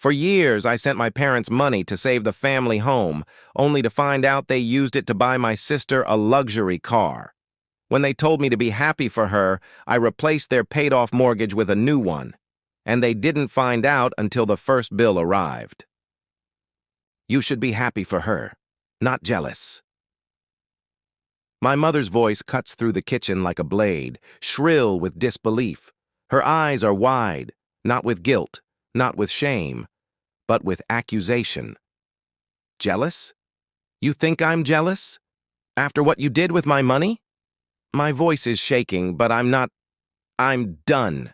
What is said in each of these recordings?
For years, I sent my parents money to save the family home, only to find out they used it to buy my sister a luxury car. When they told me to be happy for her, I replaced their paid-off mortgage with a new one, and they didn't find out until the first bill arrived. You should be happy for her, not jealous. My mother's voice cuts through the kitchen like a blade, shrill with disbelief. Her eyes are wide, not with guilt, not with shame, but with accusation. Jealous? You think I'm jealous? After what you did with my money? My voice is shaking, but I'm done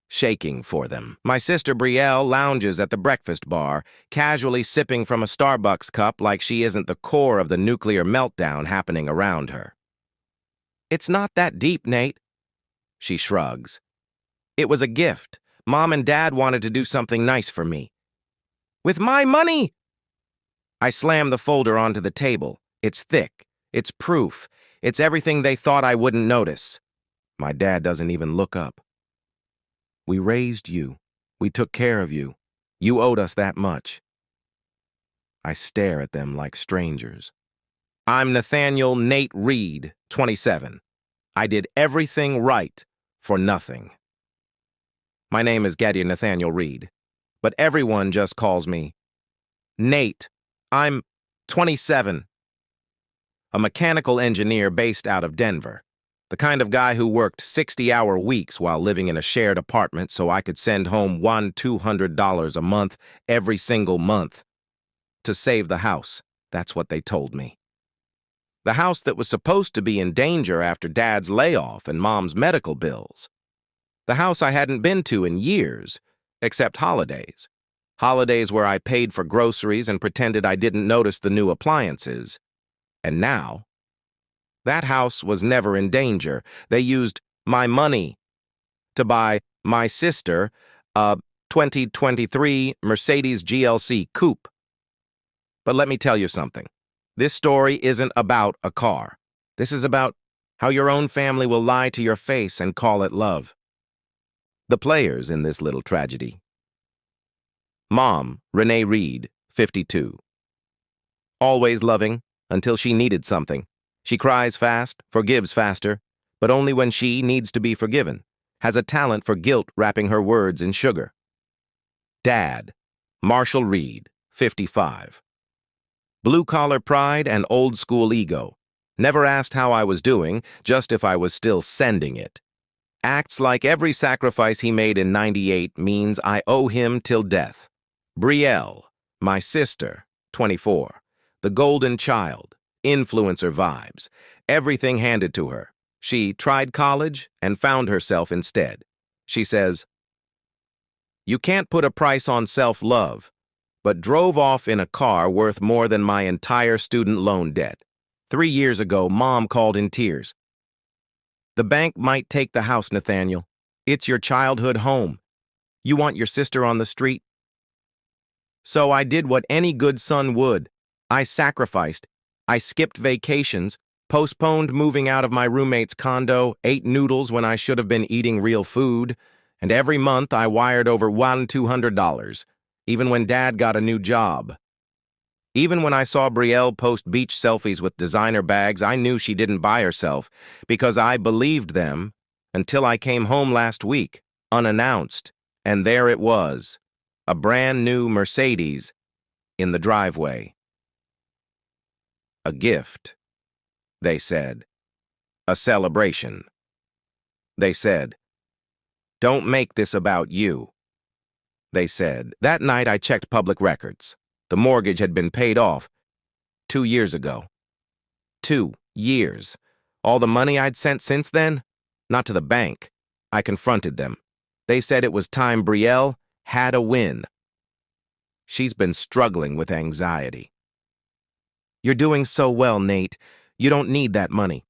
shaking for them. My sister Brielle lounges at the breakfast bar, casually sipping from a Starbucks cup like she isn't the core of the nuclear meltdown happening around her. It's not that deep, Nate. She shrugs. It was a gift. Mom and Dad wanted to do something nice for me. With my money! I slam the folder onto the table. It's thick. It's proof. It's everything they thought I wouldn't notice. My dad doesn't even look up. We raised you. We took care of you. You owed us that much. I stare at them like strangers. I'm Nathaniel Nate Reed, 27. I did everything right for nothing. My name is Gideon Nathaniel Reed, but everyone just calls me Nate. I'm 27. A mechanical engineer based out of Denver. The kind of guy who worked 60-hour weeks while living in a shared apartment so I could send home $200 a month every single month. To save the house, that's what they told me. The house that was supposed to be in danger after Dad's layoff and Mom's medical bills. The house I hadn't been to in years, except holidays. Holidays where I paid for groceries and pretended I didn't notice the new appliances. And now, that house was never in danger. They used my money to buy my sister a 2023 Mercedes GLC Coupe. But let me tell you something. This story isn't about a car. This is about how your own family will lie to your face and call it love. The players in this little tragedy. Mom, Renee Reed, 52. Always loving until she needed something. She cries fast, forgives faster, but only when she needs to be forgiven. Has a talent for guilt wrapping her words in sugar. Dad, Marshall Reed, 55. Blue-collar pride and old-school ego. Never asked how I was doing, just if I was still sending it. Acts like every sacrifice he made in '98 means I owe him till death. Brielle, my sister, 24. The golden child. Influencer vibes. Everything handed to her. She tried college and found herself instead. She says, "You can't put a price on self-love," but drove off in a car worth more than my entire student loan debt. 3 years ago, Mom called in tears. "The bank might take the house, Nathaniel. It's your childhood home. You want your sister on the street?" So I did what any good son would. I sacrificed. I skipped vacations, postponed moving out of my roommate's condo, ate noodles when I should have been eating real food, and every month I wired over $200, even when Dad got a new job. Even when I saw Brielle post beach selfies with designer bags, I knew she didn't buy herself because I believed them until I came home last week, unannounced, and there it was, a brand new Mercedes in the driveway. A gift, they said. A celebration. They said, "Don't make this about you." They said, that night I checked public records. The mortgage had been paid off 2 years ago. 2 years. All the money I'd sent since then? Not to the bank. I confronted them. They said it was time Brielle had a win. She's been struggling with anxiety. "You're doing so well, Nate. You don't need that money."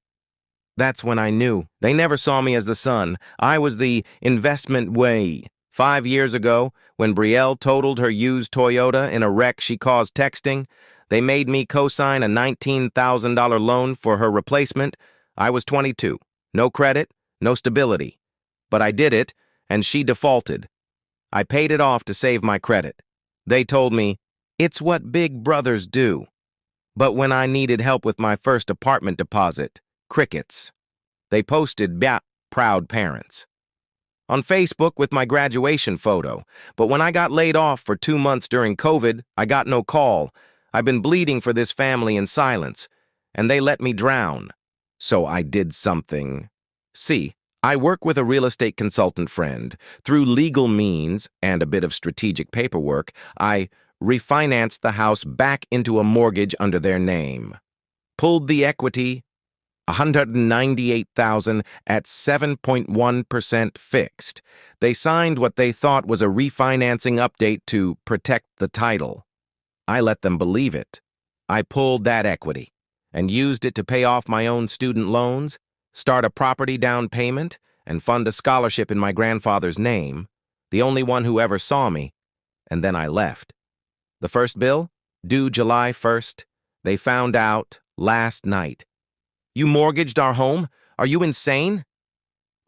That's when I knew. They never saw me as the son. I was the investment way. 5 years ago, when Brielle totaled her used Toyota in a wreck she caused texting, they made me co-sign a $19,000 loan for her replacement. I was 22. No credit, no stability. But I did it, and she defaulted. I paid it off to save my credit. They told me, it's what big brothers do. But when I needed help with my first apartment deposit, crickets. They posted, proud parents. On Facebook with my graduation photo, but when I got laid off for 2 months during COVID, I got no call. I've been bleeding for this family in silence, and they let me drown. So I did something. See, I work with a real estate consultant friend. Through legal means and a bit of strategic paperwork, I refinanced the house back into a mortgage under their name. Pulled the equity, $198,000 at 7.1% fixed. They signed what they thought was a refinancing update to protect the title. I let them believe it. I pulled that equity and used it to pay off my own student loans, start a property down payment, and fund a scholarship in my grandfather's name, the only one who ever saw me, and then I left. The first bill, due July 1st, they found out last night. You mortgaged our home? Are you insane?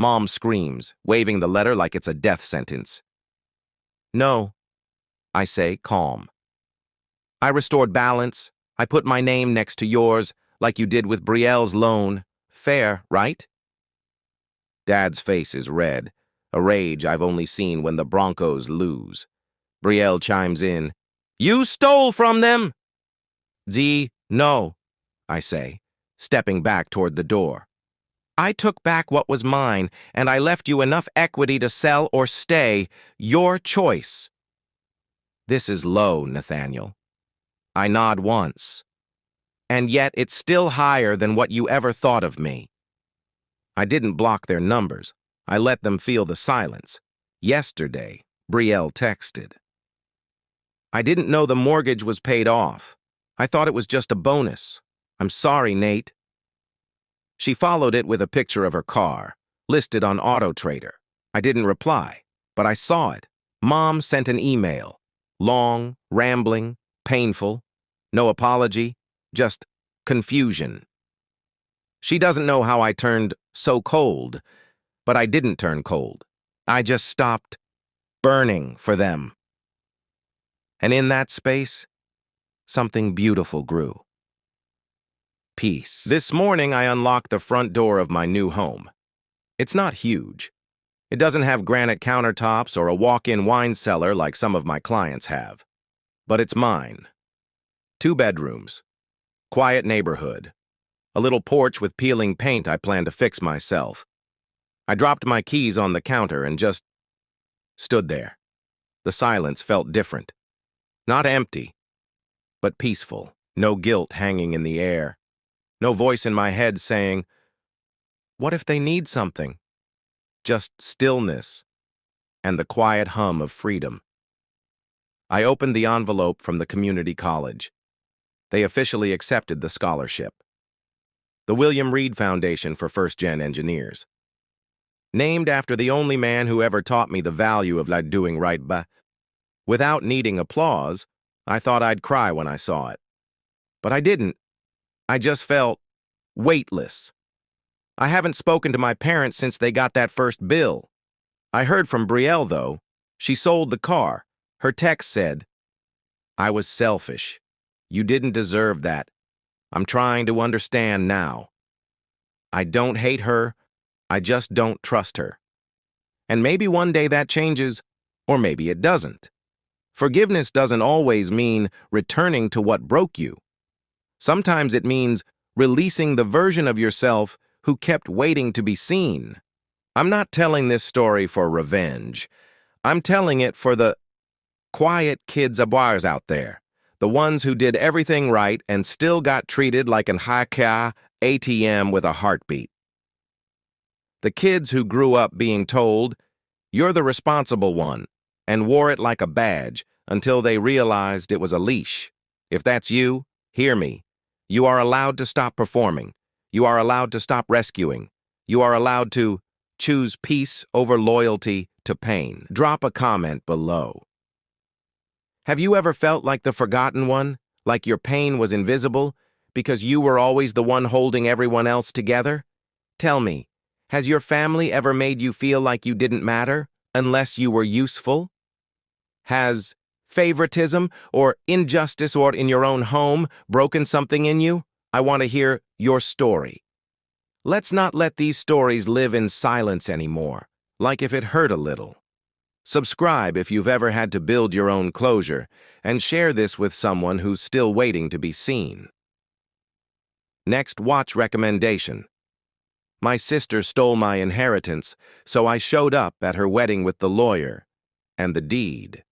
Mom screams, waving the letter like it's a death sentence. No, I say, calm. I restored balance. I put my name next to yours, like you did with Brielle's loan. Fair, right? Dad's face is red, a rage I've only seen when the Broncos lose. Brielle chimes in. You stole from them! No, I say, stepping back toward the door. I took back what was mine, and I left you enough equity to sell or stay. Your choice. This is low, Nathaniel. I nod once. And yet it's still higher than what you ever thought of me. I didn't block their numbers. I let them feel the silence. Yesterday, Brielle texted. I didn't know the mortgage was paid off. I thought it was just a bonus. I'm sorry, Nate. She followed it with a picture of her car, listed on AutoTrader. I didn't reply, but I saw it. Mom sent an email. Long, rambling, painful. No apology, just confusion. She doesn't know how I turned so cold, but I didn't turn cold. I just stopped burning for them. And in that space, something beautiful grew. Peace. This morning, I unlocked the front door of my new home. It's not huge. It doesn't have granite countertops or a walk-in wine cellar like some of my clients have. But it's mine. 2 bedrooms. Quiet neighborhood. A little porch with peeling paint I plan to fix myself. I dropped my keys on the counter and just stood there. The silence felt different. Not empty, but peaceful. No guilt hanging in the air. No voice in my head saying, what if they need something? Just stillness and the quiet hum of freedom. I opened the envelope from the community college. They officially accepted the scholarship. The William Reed Foundation for First-Gen Engineers. Named after the only man who ever taught me the value of doing right by. Without needing applause, I thought I'd cry when I saw it. But I didn't. I just felt weightless. I haven't spoken to my parents since they got that first bill. I heard from Brielle, though. She sold the car. Her text said, I was selfish. You didn't deserve that. I'm trying to understand now. I don't hate her. I just don't trust her. And maybe one day that changes, or maybe it doesn't. Forgiveness doesn't always mean returning to what broke you. Sometimes it means releasing the version of yourself who kept waiting to be seen. I'm not telling this story for revenge. I'm telling it for the quiet kids aboires out there, the ones who did everything right and still got treated like an high-ca ATM with a heartbeat. The kids who grew up being told, you're the responsible one, and wore it like a badge until they realized it was a leash. If that's you, hear me. You are allowed to stop performing. You are allowed to stop rescuing. You are allowed to choose peace over loyalty to pain. Drop a comment below. Have you ever felt like the forgotten one, like your pain was invisible, because you were always the one holding everyone else together? Tell me, has your family ever made you feel like you didn't matter unless you were useful? Has favoritism, or injustice, or in your own home broken something in you? I want to hear your story. Let's not let these stories live in silence anymore, like if it hurt a little. Subscribe if you've ever had to build your own closure, and share this with someone who's still waiting to be seen. Next watch recommendation. My sister stole my inheritance, so I showed up at her wedding with the lawyer and the deed.